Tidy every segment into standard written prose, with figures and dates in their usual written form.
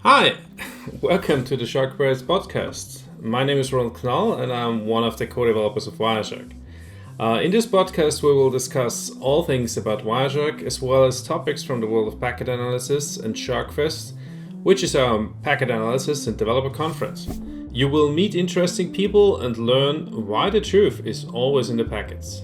Hi, welcome to the SharkBytes Podcast. My name is Ronald Knall and I'm one of the co-developers of Wireshark. In this podcast we will discuss all things about Wireshark as well as topics from the world of Packet Analysis and SharkFest, which is our Packet Analysis and Developer Conference. You will meet interesting people and learn why the truth is always in the packets.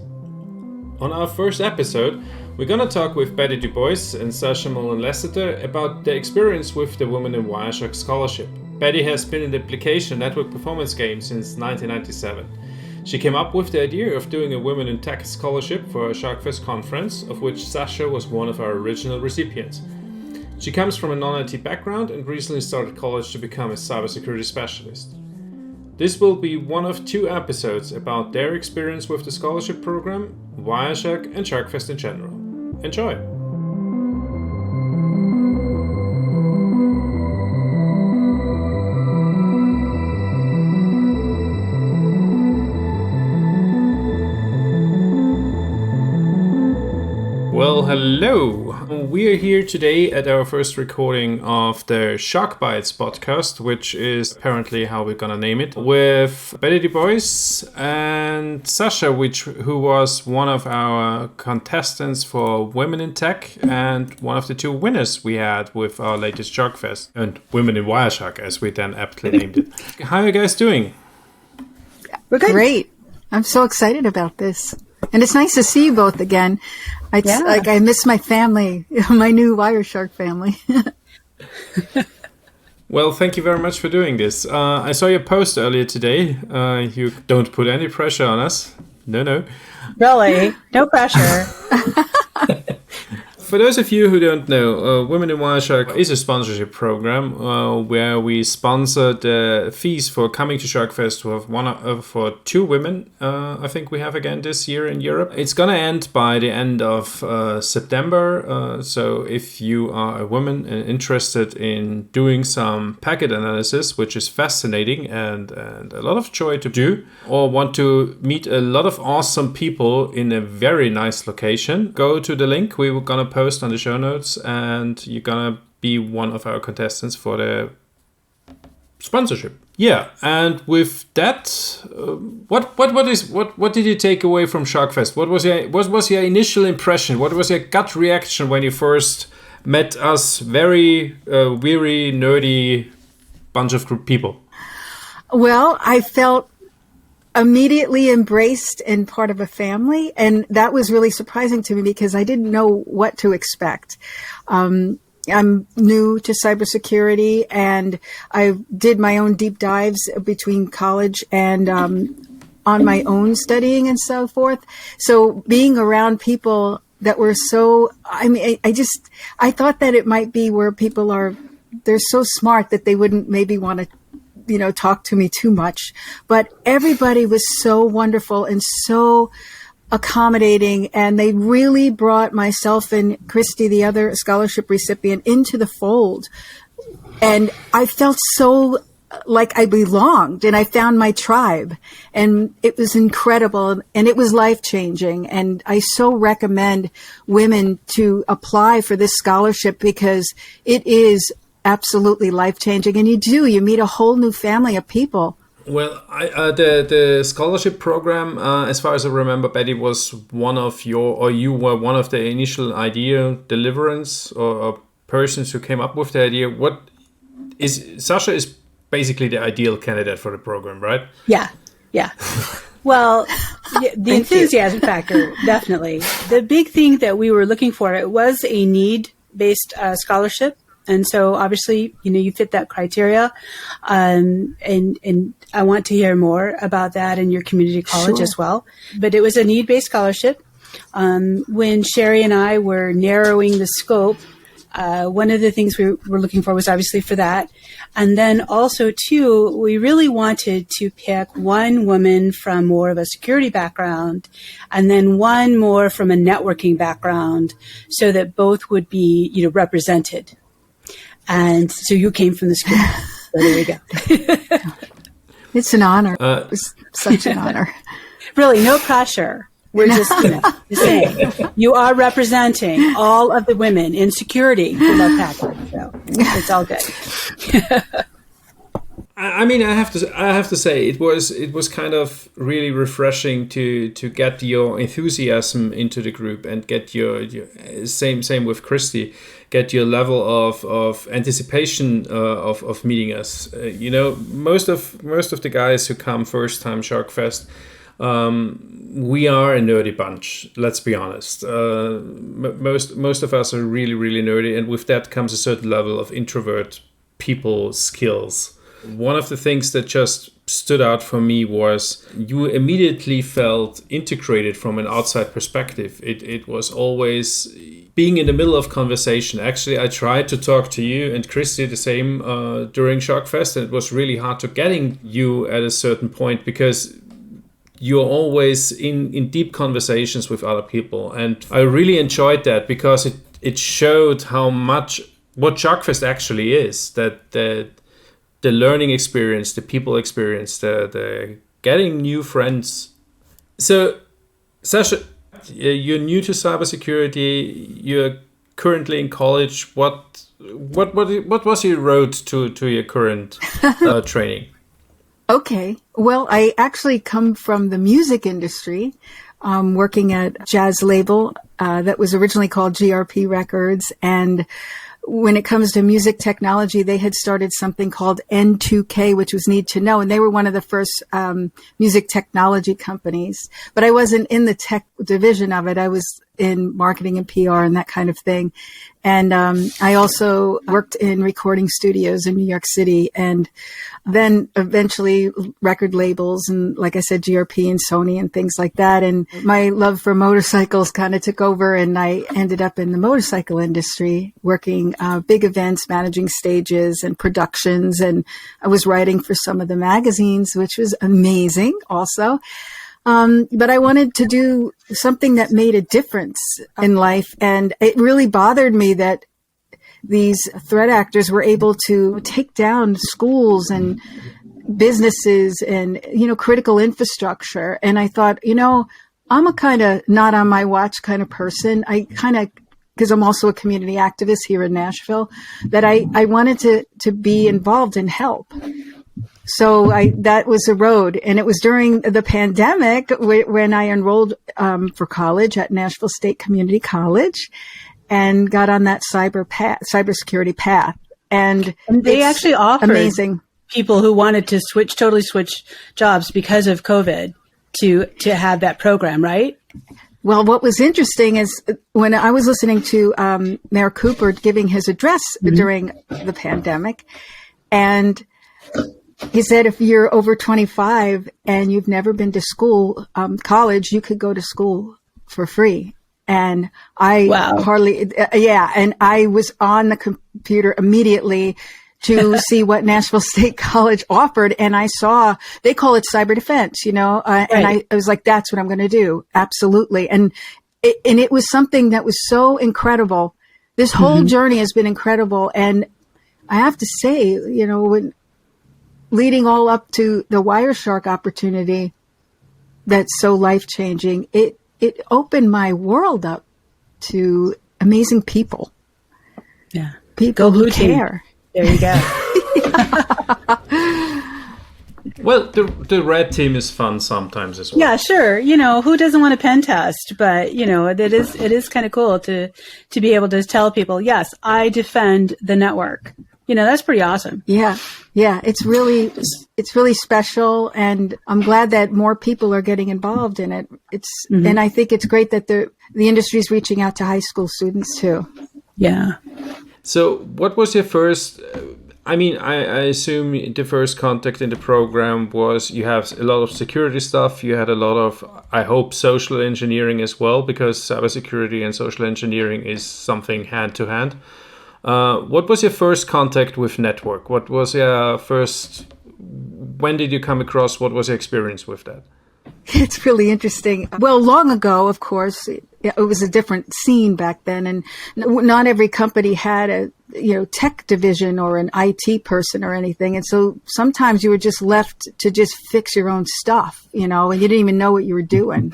On our first episode, we're going to talk with Betty DuBois and Sasha Mullins-Lassiter about their experience with the Women in Wireshark Scholarship. Betty has been in the application network performance game since 1997. She came up with the idea of doing a Women in Tech Scholarship for a SharkFest conference, of which Sasha was one of our original recipients. She comes from a non-IT background and recently started college to become a cybersecurity specialist. This will be one of two episodes about their experience with the scholarship program, Wireshark and SharkFest in general. Enjoy! Well, hello! We are here today at our first recording of the SharkBytes Podcast, which is apparently how we're gonna name it, with Betty DuBois and Sasha, who was one of our contestants for Women in Tech and one of the two winners we had with our latest SharkFest, and Women in Wireshark, as we then aptly named it. How are you guys doing? We're good. Great. I'm so excited about this. And it's nice to see you both again. I miss my family, my new Wireshark family. Well, thank you very much for doing this. I saw your post earlier today. You don't put any pressure on us. No. Really? No pressure. For those of you who don't know, Women in Wireshark is a sponsorship program where we sponsor the fees for coming to SharkFest for two women. I think we have again this year in Europe. It's going to end by the end of September. So if you are a woman and interested in doing some packet analysis, which is fascinating and a lot of joy to do, or want to meet a lot of awesome people in a very nice location, go to the link we were going to post on the show notes, and you're gonna be one of our contestants for the sponsorship. Yeah, and with that, what did you take away from SharkFest? What was your initial impression? What was your gut reaction when you first met us very weary, nerdy bunch of group people? Well, I felt immediately embraced and part of a family. And that was really surprising to me because I didn't know what to expect. I'm new to cybersecurity and I did my own deep dives between college and on my own studying and so forth. So being around people that were I thought that it might be where people they're so smart that they wouldn't maybe want to talk to me too much, but everybody was so wonderful and so accommodating, and they really brought myself and Christy, the other scholarship recipient, into the fold. And I felt so like I belonged and I found my tribe, and it was incredible and it was life-changing. And I so recommend women to apply for this scholarship because it is absolutely life-changing, and you meet a whole new family of people. Well, the scholarship program, as far as I remember, Betty, was you were one of the initial idea deliverers or persons who came up with the idea. Sasha is basically the ideal candidate for the program, right? Yeah. Well, the enthusiasm factor, definitely. The big thing that we were looking for, it was a need-based scholarship. And so obviously, you fit that criteria. And I want to hear more about that in your community college as well. But it was a need-based scholarship. When Sherry and I were narrowing the scope, one of the things we were looking for was obviously for that. And then also, too, we really wanted to pick one woman from more of a security background and then one more from a networking background so that both would be, represented. And so you came from the school. So there we go. It's an honor. It was such an honor. Really, no pressure. We're just saying you are representing all of the women in security who love Packet. So, It's all good. I mean, I have to say, it was kind of really refreshing to get your enthusiasm into the group and get your same with Christy, get your level of anticipation of meeting us. Most of the guys who come first time SharkFest, we are a nerdy bunch. Let's be honest. Most of us are really, really nerdy, and with that comes a certain level of introvert people skills. One of the things that just stood out for me was you immediately felt integrated from an outside perspective. It was always being in the middle of conversation. Actually, I tried to talk to you and Christy the same during SharkFest, and it was really hard to getting you at a certain point because you're always in deep conversations with other people. And I really enjoyed that because it showed how much what SharkFest actually is, that the learning experience, the people experience, the getting new friends. So, Sasha, you're new to cybersecurity. You're currently in college. What was your road to your current training? Okay. Well, I actually come from the music industry, working at a jazz label that was originally called GRP Records. And when it comes to music technology, they had started something called N2K, which was Need to Know. And they were one of the first music technology companies. But I wasn't in the tech division of it. I was in marketing and PR and that kind of thing. And I also worked in recording studios in New York City, and then eventually record labels and, like I said, GRP and Sony and things like that. And my love for motorcycles kind of took over, and I ended up in the motorcycle industry, working big events, managing stages and productions. And I was writing for some of the magazines, which was amazing also. But I wanted to do something that made a difference in life. And it really bothered me that these threat actors were able to take down schools and businesses and, critical infrastructure. And I thought, I'm a kind of not on my watch kind of person. Because I'm also a community activist here in Nashville, that I wanted to be involved and help. So that was a road. And it was during the pandemic when I enrolled for college at Nashville State Community College and got on that cybersecurity path. And they actually offered amazing people who wanted to totally switch jobs because of COVID to have that program, right? Well, what was interesting is when I was listening to Mayor Cooper giving his address during the pandemic, and he said, if you're over 25 and you've never been to school, college, you could go to school for free. And I and I was on the computer immediately to see what Nashville State College offered. And I saw, they call it cyber defense, and I was like, that's what I'm going to do. Absolutely. And it was something that was so incredible. This whole journey has been incredible. And I have to say, when leading all up to the Wireshark opportunity, that's so life-changing, it opened my world up to amazing people. Yeah. People who care. There you go. Well, the red team is fun sometimes as well. Yeah, sure. Who doesn't want a pen test? But, it is kind of cool to be able to tell people, yes, I defend the network. That's pretty awesome. Yeah. Yeah. It's really special. And I'm glad that more people are getting involved in it. And I think it's great that the industry is reaching out to high school students too. Yeah. So what was your first, I assume the first contact in the program was you have a lot of security stuff. You had a lot of, I hope, social engineering as well, because cybersecurity and social engineering is something hand to hand. What was your first contact with network? What was your first, when did you come across, what was your experience with that? It's really interesting. Well, long ago, of course, it was a different scene back then, and not every company had tech division or an IT person or anything. And so sometimes you were just left to just fix your own stuff, and you didn't even know what you were doing.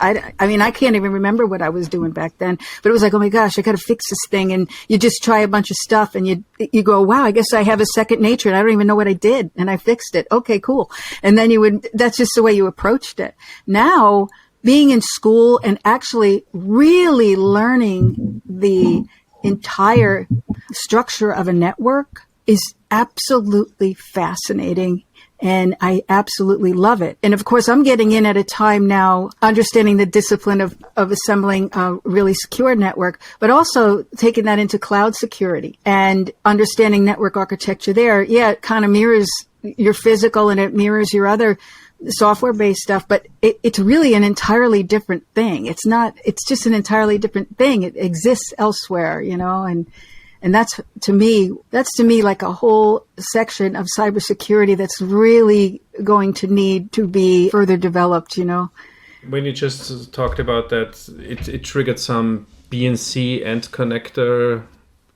I mean, I can't even remember what I was doing back then, but it was like, oh my gosh, I got to fix this thing. And you just try a bunch of stuff and you go, wow, I guess I have a second nature and I don't even know what I did. And I fixed it. Okay, cool. And then that's just the way you approached it. Now, being in school and actually really learning the entire structure of a network is absolutely fascinating. And I absolutely love it. And of course, I'm getting in at a time now, understanding the discipline of assembling a really secure network, but also taking that into cloud security and understanding network architecture there. Yeah, it kind of mirrors your physical and it mirrors your other software-based stuff, but it's really an entirely different thing. It's just an entirely different thing. It exists elsewhere, and that's to me like a whole section of cybersecurity that's really going to need to be further developed, When you just talked about that, it triggered some BNC end connector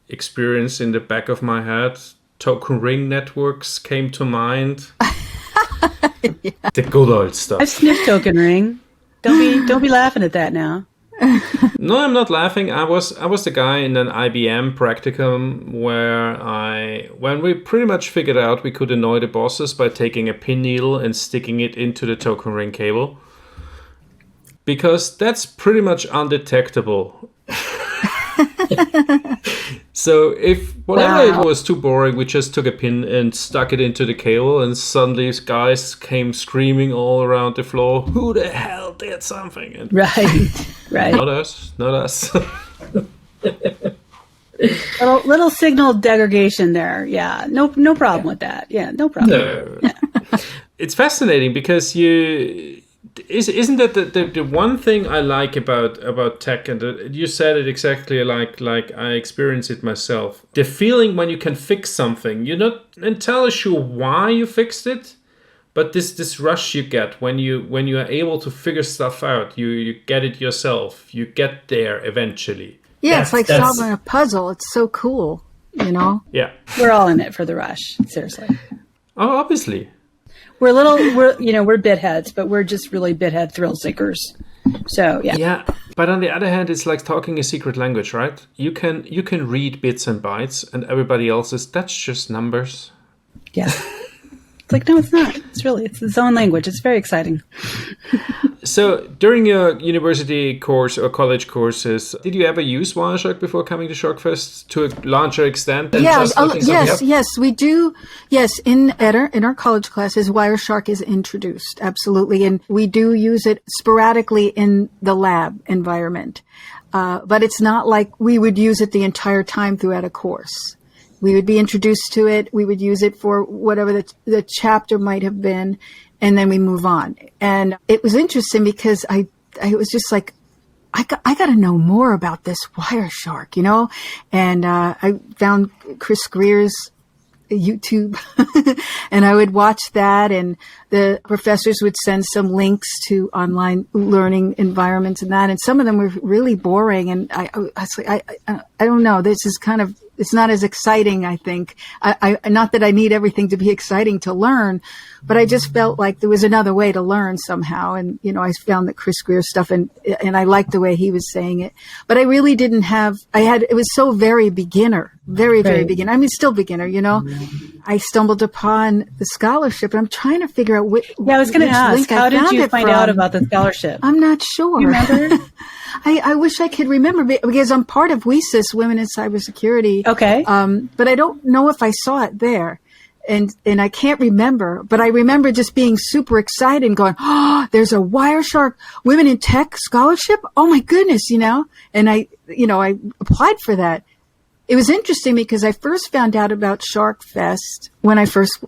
experience in the back of my head. Token ring networks came to mind. Yeah. The good old stuff. I've sniffed token ring. Don't be laughing at that now. No, I'm not laughing. I was the guy in an IBM practicum when we pretty much figured out we could annoy the bosses by taking a pin needle and sticking it into the token ring cable. Because that's pretty much undetectable. So if whatever it was too boring, we just took a pin and stuck it into the cable, and suddenly guys came screaming all around the floor, who the hell did something? And right. Not us. little signal degradation there. Yeah, no problem with that. Yeah, no problem. No. Yeah. It's fascinating because isn't that the one thing I like about tech, and you said it exactly like I experience it myself. The feeling when you can fix something, you're not entirely sure why you fixed it, but this rush you get when you are able to figure stuff out, you get it yourself. You get there eventually. Yeah, it's like solving a puzzle. It's so cool, Yeah, we're all in it for the rush. Seriously. Oh, obviously. We're bit heads, but we're just really bit head thrill seekers. So yeah. Yeah, but on the other hand, it's like talking a secret language, right? You can read bits and bytes, and everybody else's that's just numbers. Yeah. It's like, no, it's not. It's its own language. It's very exciting. So during your university course or college courses, did you ever use Wireshark before coming to SharkFest to a larger extent? Than Yes, we do. Yes, in our college classes, Wireshark is introduced, absolutely. And we do use it sporadically in the lab environment. But it's not like we would use it the entire time throughout a course. We would be introduced to it. We would use it for whatever the chapter might have been, and then we move on. And it was interesting because I was just like, I got to know more about this Wireshark, And I found Chris Greer's YouTube, and I would watch that, and the professors would send some links to online learning environments and that, and some of them were really boring. And I was like, I don't know. This is kind of. It's not as exciting, I think. I not that I need everything to be exciting to learn, but I just felt like there was another way to learn somehow. And, I found that Chris Greer stuff and I liked the way he was saying it, but I really didn't it was so very beginner, very beginner. I mean, still beginner, I stumbled upon the scholarship and I'm trying to figure out I was going to ask, how did you find out about the scholarship? I'm not sure. You remember? I wish I could remember because I'm part of WISIS, Women in Cybersecurity. Okay. But I don't know if I saw it there. And I can't remember, but I remember just being super excited and going, oh, there's a Wireshark Women in Tech scholarship. Oh my goodness, and I applied for that. It was interesting because I first found out about SharkFest when I first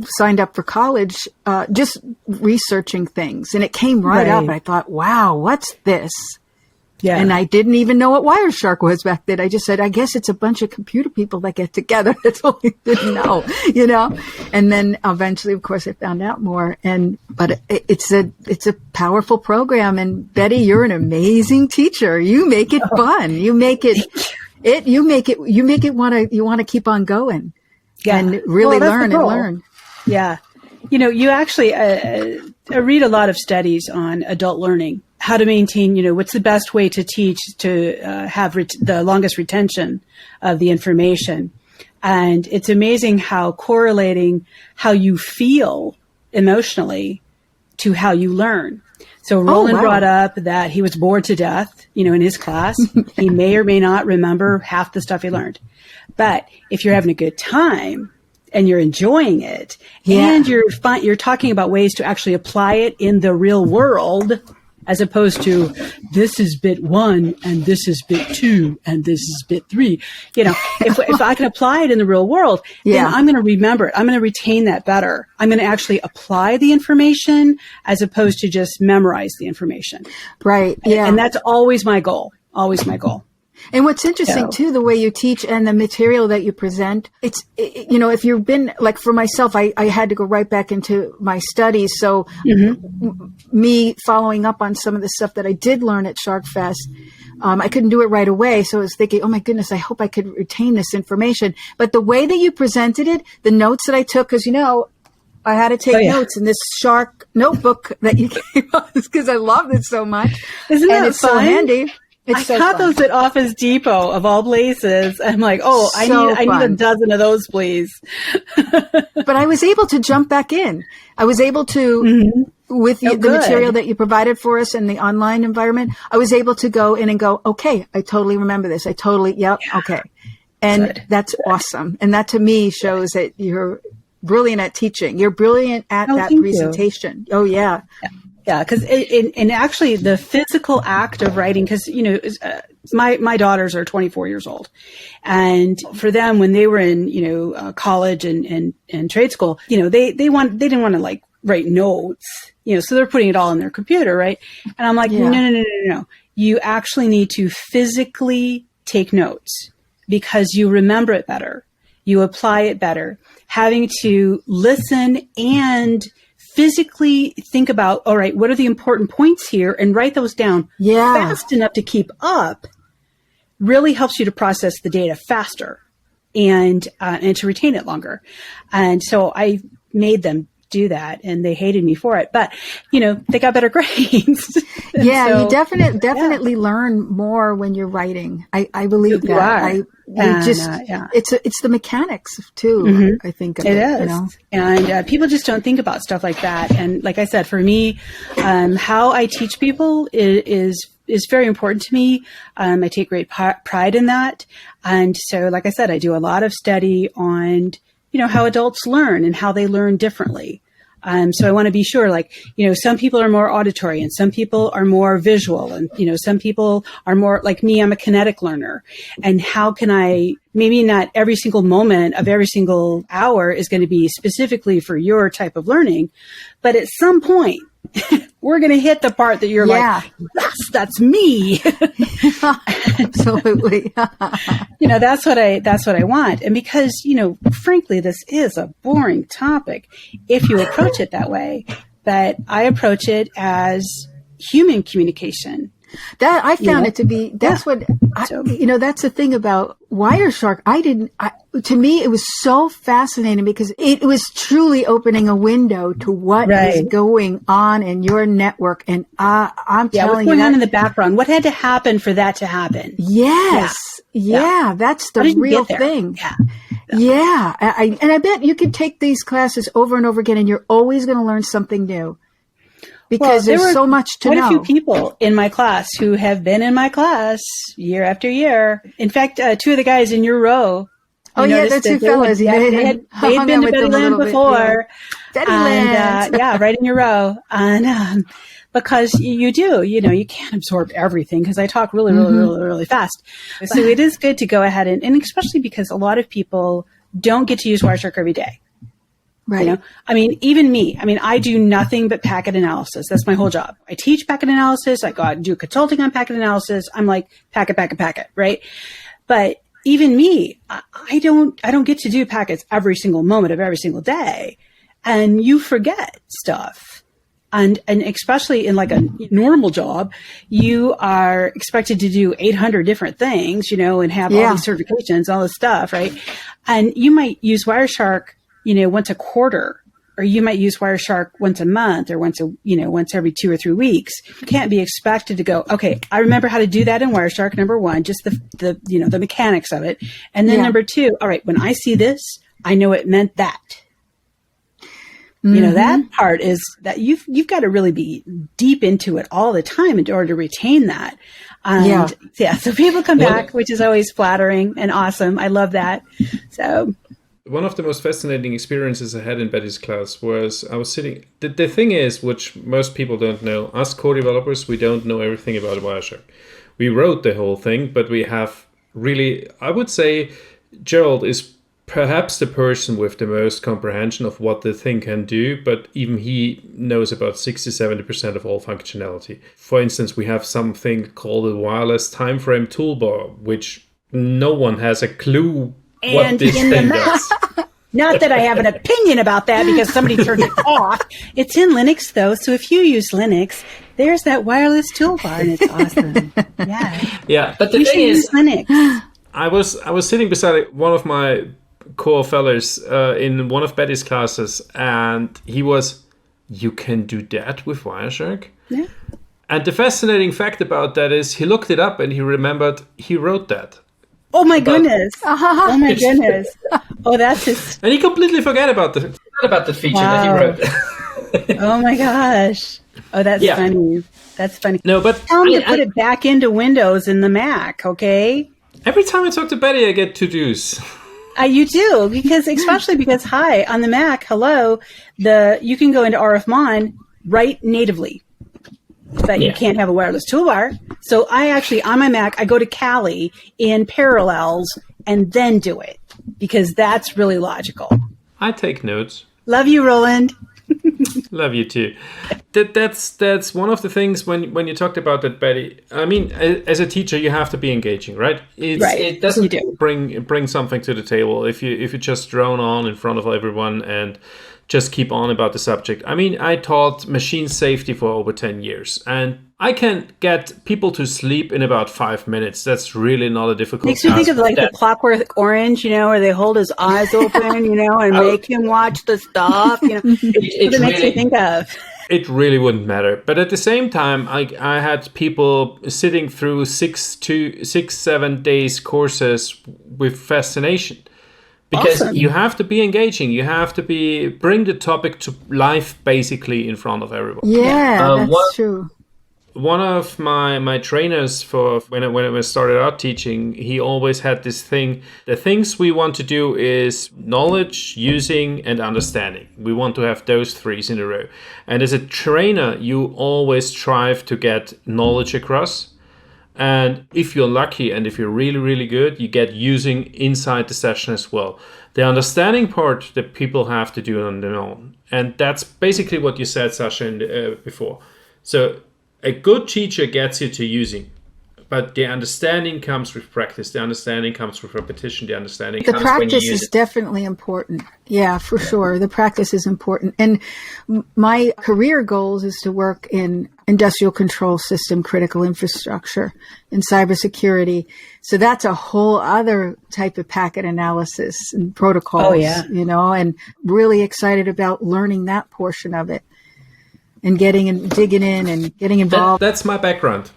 signed up for college, just researching things, and it came right up. I thought, wow, what's this? Yeah. And I didn't even know what Wireshark was back then. I just said, I guess it's a bunch of computer people that get together. That's all I didn't know, And then eventually, of course, I found out more. But it's a powerful program. And Betty, you're an amazing teacher. You make it fun. You make it You make it you want to keep on going and really learn and learn. Yeah. You actually I read a lot of studies on adult learning, how to maintain, what's the best way to teach to have the longest retention of the information. And it's amazing how correlating how you feel emotionally to how you learn. So Roland brought up that he was bored to death, in his class. He may or may not remember half the stuff he learned. But if you're having a good time and you're enjoying it, and you're talking about ways to actually apply it in the real world, as opposed to this is bit 1 and this is bit 2 and this is bit 3. If I can apply it in the real world, then I'm going to remember it. I'm going to retain that better. I'm going to actually apply the information as opposed to just memorize the information. Right. Yeah. And that's always my goal. Always my goal. And what's interesting too, the way you teach and the material that you present, if you've been, like for myself, I had to go right back into my studies. So me following up on some of the stuff that I did learn at SharkFest, I couldn't do it right away. So I was thinking, oh my goodness, I hope I could retain this information. But the way that you presented it, the notes that I took, because, I had to take notes in this Shark notebook that you gave us because I loved it so much. Isn't that it's fun? So handy. I got those at Office Depot of all places. I'm like, I need a dozen of those, please. But I was able to jump back in. I was able to, with the material that you provided for us in the online environment, I was able to go in and go, okay, I totally remember this. Okay. And that's awesome. And that to me shows that you're brilliant at teaching. You're brilliant at that presentation. Oh, yeah. Yeah, because and actually the physical act of writing, because my daughters are 24 years old, and for them when they were in college and trade school, they didn't want to like write notes, so they're putting it all in their computer, right? And I'm like, no, you actually need to physically take notes because you remember it better, you apply it better, having to listen and physically think about, all right, what are the important points here, and write those down fast enough to keep up really helps you to process the data faster and to retain it longer. And so I made them do that, and they hated me for it, but they got better grades. You definitely learn more when you're writing. I believe that. It's the mechanics too. I think of it is. And people just don't think about stuff like that. And like I said, for me, how I teach people is very important to me. I take great pride in that. And so, like I said, I do a lot of study on how adults learn and how they learn differently. So I want to be sure, some people are more auditory and some people are more visual, and, some people are more like me. I'm a kinetic learner. And how can maybe not every single moment of every single hour is going to be specifically for your type of learning, but at some point we're going to hit the part that you're like, yes, that's me. Absolutely. That's what I want. And because, frankly, this is a boring topic if you approach it that way, but I approach it as human communication. That I found it to be, that's what, that's the thing about Wireshark. To me, it was so fascinating because it was truly opening a window to what is going on in your network. And I'm telling you, what's going on in the background? What had to happen for that to happen? Yes. Yeah. That's the real thing. Yeah. And I bet you could take these classes over and over again and you're always going to learn something new. Because there's so much to know. Quite a few people in my class who have been in my class year after year. In fact, two of the guys in your row. The two fellas. They'd been to Bettyland before. Bettyland. Right in your row. And because you do, you can't absorb everything because I talk really, really, really, really fast. So it is good to go ahead and especially because a lot of people don't get to use Wireshark every day. Right. Even me. I do nothing but packet analysis. That's my whole job. I teach packet analysis. I go out and do consulting on packet analysis. I'm like packet, right? But even me, I don't get to do packets every single moment of every single day. And you forget stuff. And especially in like a normal job, you are expected to do 800 different things, and have all these certifications, all this stuff, right? And you might use Wireshark, once a quarter, or you might use Wireshark once a month or once every 2 or 3 weeks. You can't be expected to go, okay, I remember how to do that in Wireshark, number one, just the mechanics of it. And then number two, all right, when I see this, I know it meant that. That part is that you've got to really be deep into it all the time in order to retain that. And so people come back, which is always flattering and awesome. I love that. So one of the most fascinating experiences I had in Betty's class was I was sitting. The thing is, which most people don't know, us co-developers, we don't know everything about Wireshark. We wrote the whole thing, but we have really, I would say, Gerald is perhaps the person with the most comprehension of what the thing can do, but even he knows about 60-70% of all functionality. For instance, we have something called a wireless time frame toolbar, which no one has a clue what this thing does. Not that I have an opinion about that because somebody turned it off. It's in Linux, though, so if you use Linux, there's that wireless toolbar, and it's awesome. Yeah, but the thing is, Linux. I was sitting beside one of my core fellows in one of Betty's classes, and he was, you can do that with Wireshark? Yeah. And the fascinating fact about that is he looked it up and he remembered he wrote that. Oh my goodness. Oh my goodness. Oh, that's just... And he completely forgot about the feature that he wrote. Oh my gosh. Oh, that's funny. That's funny. No, but tell him to put it back into Windows in the Mac, okay? Every time I talk to Betty, I get to-dos. You do, especially because, hi, on the Mac, hello, you can go into RFMon right natively, but you can't have a wireless toolbar. So I actually, on my Mac, I go to Kali in Parallels and then do it, because that's really logical. I take notes. Love you, Roland. Love you too. That's one of the things when you talked about that, Betty. I mean, as a teacher, you have to be engaging, right? It doesn't bring something to the table if you just drone on in front of everyone and just keep on about the subject. I mean, I taught machine safety for over 10 years, and I can get people to sleep in about 5 minutes. That's really not a difficult Makes me think of like the Clockwork Orange, where they hold his eyes open, and make him watch the stuff. It makes me think of. It really wouldn't matter. But at the same time, I had people sitting through 6-7 days courses with fascination. Because you have to be engaging. You have to bring the topic to life basically in front of everyone. Yeah, that's true. One of my trainers for when I started out teaching, he always had this thing. The things we want to do is knowledge, using, and understanding. We want to have those 3 in a row. And as a trainer, you always strive to get knowledge across. And if you're lucky and if you're really, really good, you get using inside the session as well. The understanding part that people have to do on their own. And that's basically what you said, Sasha, before. So a good teacher gets you to using. But the understanding comes with practice. The understanding comes with repetition. The understanding comes when you use it. The practice is definitely important. Yeah, for sure. The practice is important. And my career goals is to work in industrial control system, critical infrastructure, and cybersecurity. So that's a whole other type of packet analysis and protocols, and really excited about learning that portion of it and digging in and getting involved. That's my background.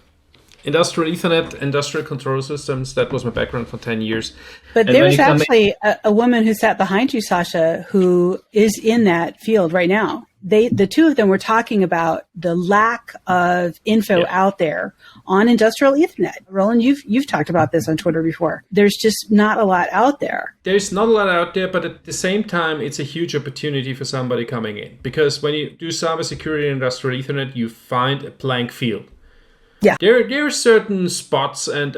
Industrial Ethernet, industrial control systems, that was my background for 10 years. But there was actually a woman who sat behind you, Sasha, who is in that field right now. The two of them were talking about the lack of info out there on industrial Ethernet. Roland, you've talked about this on Twitter before. There's just not a lot out there. There's not a lot out there, but at the same time, it's a huge opportunity for somebody coming in. Because when you do cybersecurity and industrial Ethernet, you find a blank field. Yeah, there are certain spots and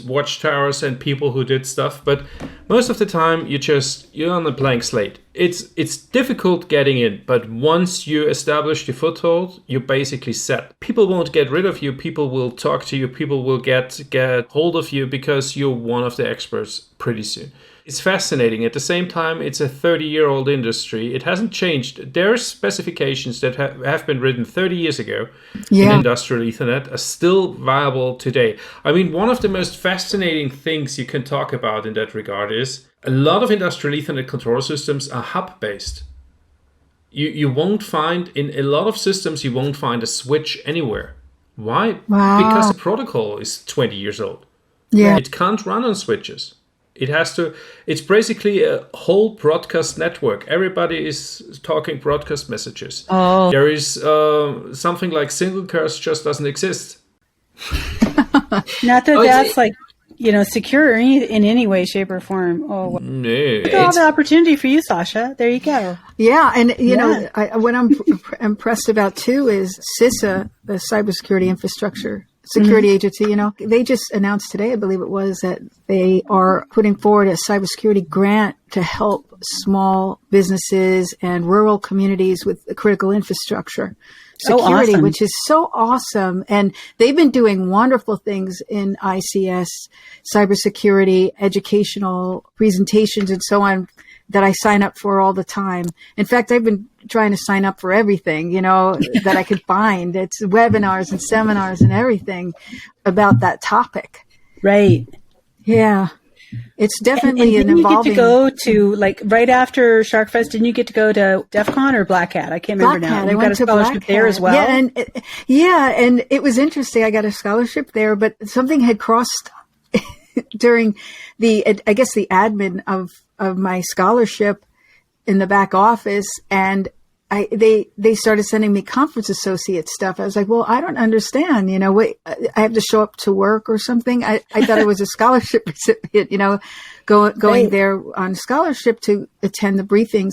watchtowers and people who did stuff, but most of the time you're on a blank slate. It's difficult getting in, but once you establish the foothold, you're basically set. People won't get rid of you. People will talk to you. People will get hold of you because you're one of the experts pretty soon. It's fascinating. At the same time, it's a 30-year-old industry. It hasn't changed. There are specifications that have been written 30 years ago in industrial Ethernet are still viable today. I mean, one of the most fascinating things you can talk about in that regard is a lot of industrial Ethernet control systems are hub-based. You won't find, in a lot of systems, you won't find a switch anywhere. Why? Wow. Because the protocol is 20 years old. Yeah. It can't run on switches. It's basically a whole broadcast network. Everybody is talking broadcast messages. Oh. There is something like single cast just doesn't exist. Not that that's like, secure in any way, shape, or form. Oh, well. No. Look at all the opportunity for you, Sasha. There you go. Yeah, and what I'm impressed about too is CISA, the Cybersecurity Infrastructure Security Agency. They just announced today, I believe it was, that they are putting forward a cybersecurity grant to help small businesses and rural communities with critical infrastructure security, awesome. which is so awesome. And they've been doing wonderful things in ICS, cybersecurity, educational presentations, and so on, that I sign up for all the time. In fact, I've been trying to sign up for everything, that I could find. It's webinars and seminars and everything about that topic. Right. Yeah. It's definitely and an evolving. Didn't you get to go to, right after SharkFest, didn't you get to go to DEF CON or Black Hat? I can't remember now. You got a scholarship there as well? Yeah, and it was interesting. I got a scholarship there, but something had crossed during the admin of my scholarship in the back office, and they started sending me conference associate stuff. I was like, well, I don't understand, I have to show up to work or something. I thought I was a scholarship recipient, going there on scholarship to attend the briefings.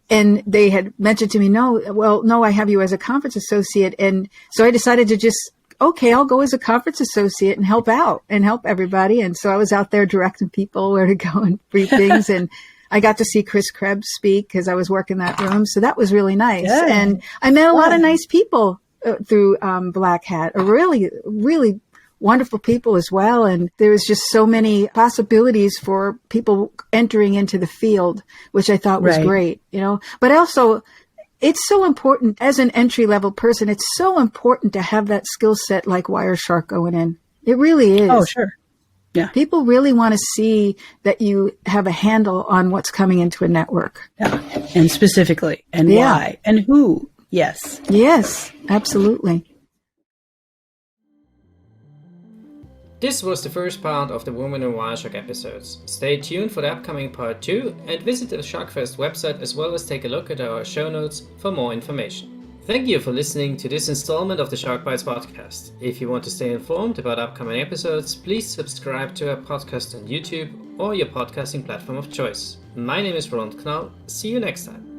And they had mentioned to me, no, I have you as a conference associate. And so I decided to just, okay, I'll go as a conference associate and help out and help everybody. And so I was out there directing people where to go and briefings. And I got to see Chris Krebs speak because I was working that room. So that was really nice. Yeah. And I met a lot of nice people through Black Hat, really, really wonderful people as well. And there was just so many possibilities for people entering into the field, which I thought was great, But also, it's so important as an entry-level person. It's so important to have that skill set like Wireshark going in. It really is. Oh, sure. Yeah. People really want to see that you have a handle on what's coming into a network. Yeah. And specifically, and why, and who. Yes. Yes, absolutely. This was the first part of the Women in Wireshark episodes. Stay tuned for the upcoming part 2 and visit the SharkFest website as well as take a look at our show notes for more information. Thank you for listening to this installment of the SharkBytes Podcast. If you want to stay informed about upcoming episodes, please subscribe to our podcast on YouTube or your podcasting platform of choice. My name is Roland Knall. See you next time.